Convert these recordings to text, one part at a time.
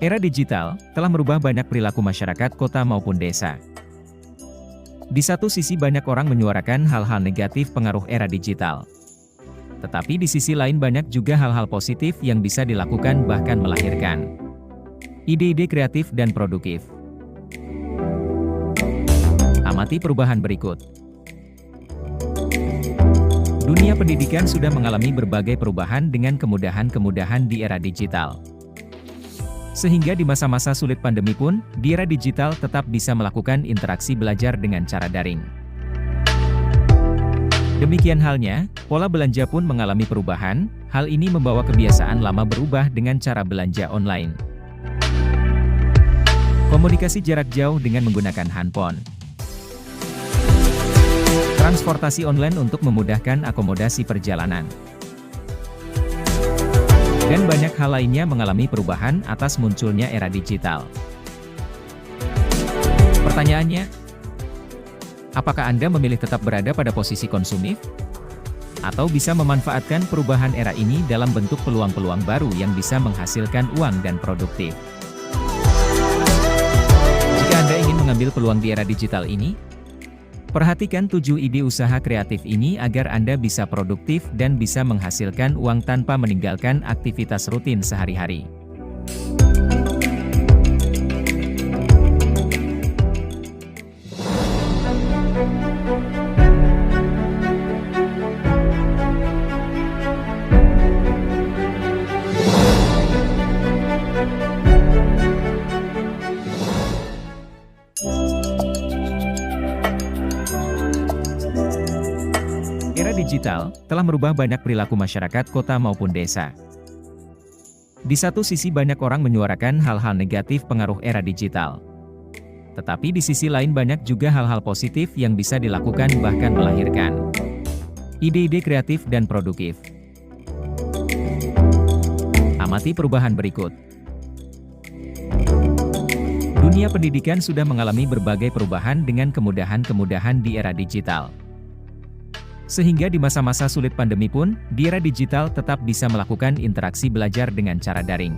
Era digital telah merubah banyak perilaku masyarakat kota maupun desa. Di satu sisi banyak orang menyuarakan hal-hal negatif pengaruh era digital. Tetapi di sisi lain banyak juga hal-hal positif yang bisa dilakukan bahkan melahirkan ide-ide kreatif dan produktif. Amati perubahan berikut. Dunia pendidikan sudah mengalami berbagai perubahan dengan kemudahan-kemudahan di era digital. Sehingga di masa-masa sulit pandemi pun, di era digital tetap bisa melakukan interaksi belajar dengan cara daring. Demikian halnya, pola belanja pun mengalami perubahan, hal ini membawa kebiasaan lama berubah dengan cara belanja online. Komunikasi jarak jauh dengan menggunakan handphone. Transportasi online untuk memudahkan akomodasi perjalanan. Dan banyak hal lainnya mengalami perubahan atas munculnya era digital. Pertanyaannya, apakah Anda memilih tetap berada pada posisi konsumtif? Atau bisa memanfaatkan perubahan era ini dalam bentuk peluang-peluang baru yang bisa menghasilkan uang dan produktif? Jika Anda ingin mengambil peluang di era digital ini, perhatikan 7 ide usaha kreatif ini agar Anda bisa produktif dan bisa menghasilkan uang tanpa meninggalkan aktivitas rutin sehari-hari. Era digital telah merubah banyak perilaku masyarakat kota maupun desa. Di satu sisi banyak orang menyuarakan hal-hal negatif pengaruh era digital. Tetapi di sisi lain banyak juga hal-hal positif yang bisa dilakukan bahkan melahirkan ide-ide kreatif dan produktif. Amati perubahan berikut. Dunia pendidikan sudah mengalami berbagai perubahan dengan kemudahan-kemudahan di era digital. Sehingga di masa-masa sulit pandemi pun, di era digital tetap bisa melakukan interaksi belajar dengan cara daring.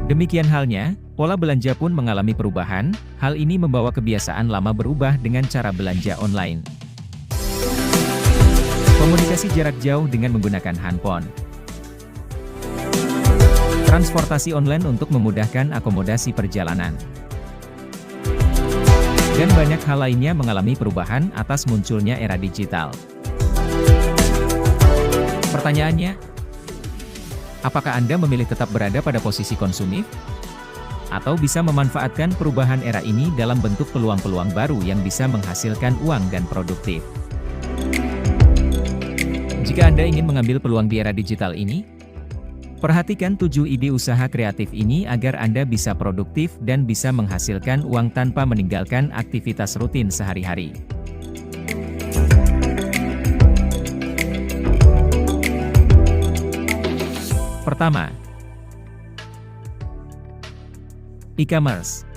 Demikian halnya, pola belanja pun mengalami perubahan, hal ini membawa kebiasaan lama berubah dengan cara belanja online. Komunikasi jarak jauh dengan menggunakan handphone. Transportasi online untuk memudahkan akomodasi perjalanan. Dan banyak hal lainnya mengalami perubahan atas munculnya era digital. Pertanyaannya, apakah Anda memilih tetap berada pada posisi konsumtif? Atau bisa memanfaatkan perubahan era ini dalam bentuk peluang-peluang baru yang bisa menghasilkan uang dan produktif? Jika Anda ingin mengambil peluang di era digital ini, perhatikan 7 ide usaha kreatif ini agar Anda bisa produktif dan bisa menghasilkan uang tanpa meninggalkan aktivitas rutin sehari-hari. Pertama, e-commerce.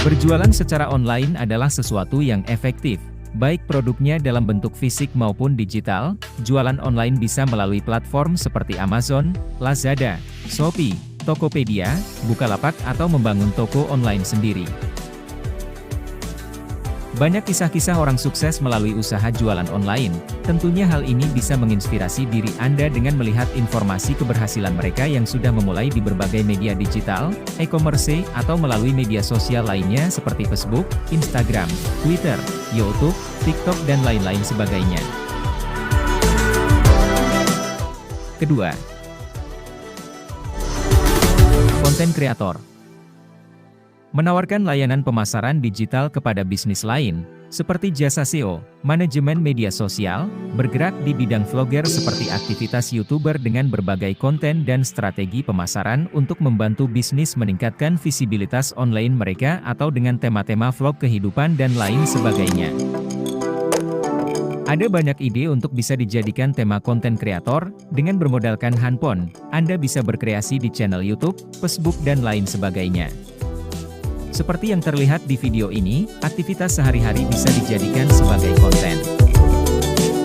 Berjualan secara online adalah sesuatu yang efektif. Baik produknya dalam bentuk fisik maupun digital, jualan online bisa melalui platform seperti Amazon, Lazada, Shopee, Tokopedia, Bukalapak atau membangun toko online sendiri. Banyak kisah-kisah orang sukses melalui usaha jualan online, tentunya hal ini bisa menginspirasi diri Anda dengan melihat informasi keberhasilan mereka yang sudah memulai di berbagai media digital, e-commerce, atau melalui media sosial lainnya seperti Facebook, Instagram, Twitter, YouTube, TikTok, dan lain-lain sebagainya. Kedua, konten kreator. Menawarkan layanan pemasaran digital kepada bisnis lain, seperti jasa SEO, manajemen media sosial, bergerak di bidang vlogger seperti aktivitas YouTuber dengan berbagai konten dan strategi pemasaran untuk membantu bisnis meningkatkan visibilitas online mereka atau dengan tema-tema vlog kehidupan dan lain sebagainya. Ada banyak ide untuk bisa dijadikan tema konten kreator, dengan bermodalkan handphone, Anda bisa berkreasi di channel YouTube, Facebook dan lain sebagainya. Seperti yang terlihat di video ini, aktivitas sehari-hari bisa dijadikan sebagai konten.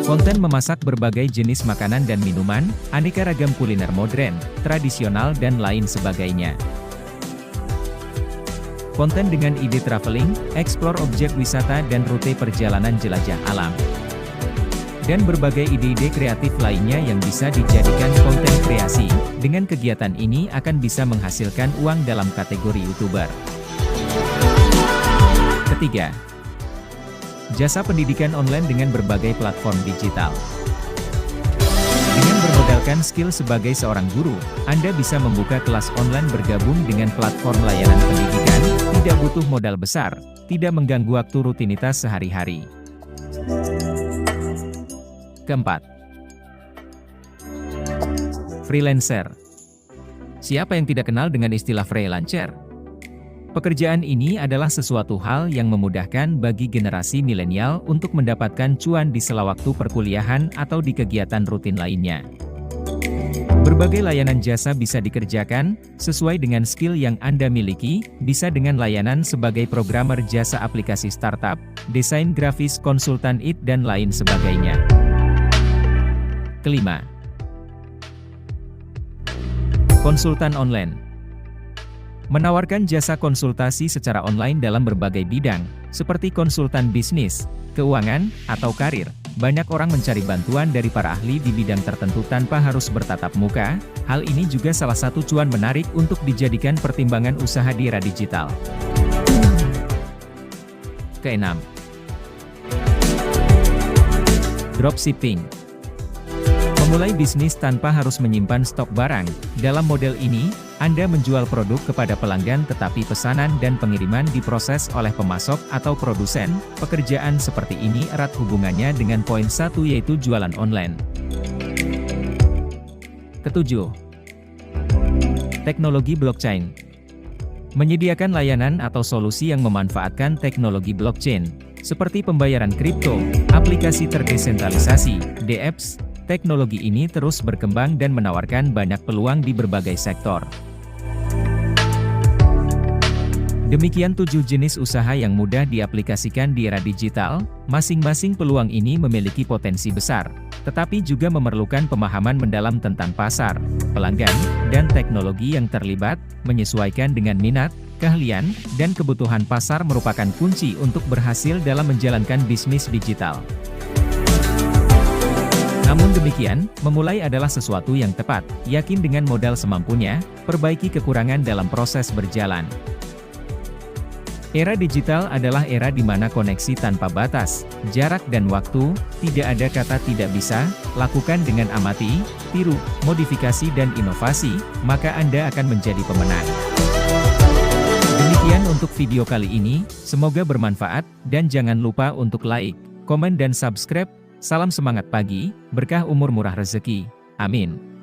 Konten memasak berbagai jenis makanan dan minuman, aneka ragam kuliner modern, tradisional dan lain sebagainya. Konten dengan ide traveling, eksplor objek wisata dan rute perjalanan jelajah alam. Dan berbagai ide-ide kreatif lainnya yang bisa dijadikan konten kreasi. Dengan kegiatan ini akan bisa menghasilkan uang dalam kategori YouTuber. Ketiga, jasa pendidikan online dengan berbagai platform digital. Dengan bermodalkan skill sebagai seorang guru, Anda bisa membuka kelas online bergabung dengan platform layanan pendidikan, tidak butuh modal besar, tidak mengganggu waktu rutinitas sehari-hari. Keempat, freelancer. Siapa yang tidak kenal dengan istilah freelancer? Pekerjaan ini adalah sesuatu hal yang memudahkan bagi generasi milenial untuk mendapatkan cuan di sela waktu perkuliahan atau di kegiatan rutin lainnya. Berbagai layanan jasa bisa dikerjakan, sesuai dengan skill yang Anda miliki, bisa dengan layanan sebagai programmer jasa aplikasi startup, desain grafis, konsultan IT dan lain sebagainya. Kelima, konsultan online. Menawarkan jasa konsultasi secara online dalam berbagai bidang, seperti konsultan bisnis, keuangan, atau karir. Banyak orang mencari bantuan dari para ahli di bidang tertentu tanpa harus bertatap muka. Hal ini juga salah satu cuan menarik untuk dijadikan pertimbangan usaha di era digital. Keenam, dropshipping. Memulai bisnis tanpa harus menyimpan stok barang. Dalam model ini, Anda menjual produk kepada pelanggan tetapi pesanan dan pengiriman diproses oleh pemasok atau produsen. Pekerjaan seperti ini erat hubungannya dengan poin 1 yaitu jualan online. Ketujuh, teknologi blockchain. Menyediakan layanan atau solusi yang memanfaatkan teknologi blockchain, seperti pembayaran kripto, aplikasi terdesentralisasi, DEPs. Teknologi ini terus berkembang dan menawarkan banyak peluang di berbagai sektor. Demikian 7 jenis usaha yang mudah diaplikasikan di era digital. Masing-masing peluang ini memiliki potensi besar, tetapi juga memerlukan pemahaman mendalam tentang pasar, pelanggan, dan teknologi yang terlibat. Menyesuaikan dengan minat, keahlian, dan kebutuhan pasar merupakan kunci untuk berhasil dalam menjalankan bisnis digital. Namun demikian, memulai adalah sesuatu yang tepat, yakin dengan modal semampunya, perbaiki kekurangan dalam proses berjalan. Era digital adalah era di mana koneksi tanpa batas, jarak dan waktu, tidak ada kata tidak bisa, lakukan dengan amati, tiru, modifikasi dan inovasi, maka Anda akan menjadi pemenang. Demikian untuk video kali ini, semoga bermanfaat, dan jangan lupa untuk like, komen dan subscribe. Salam semangat pagi, berkah umur murah rezeki. Amin.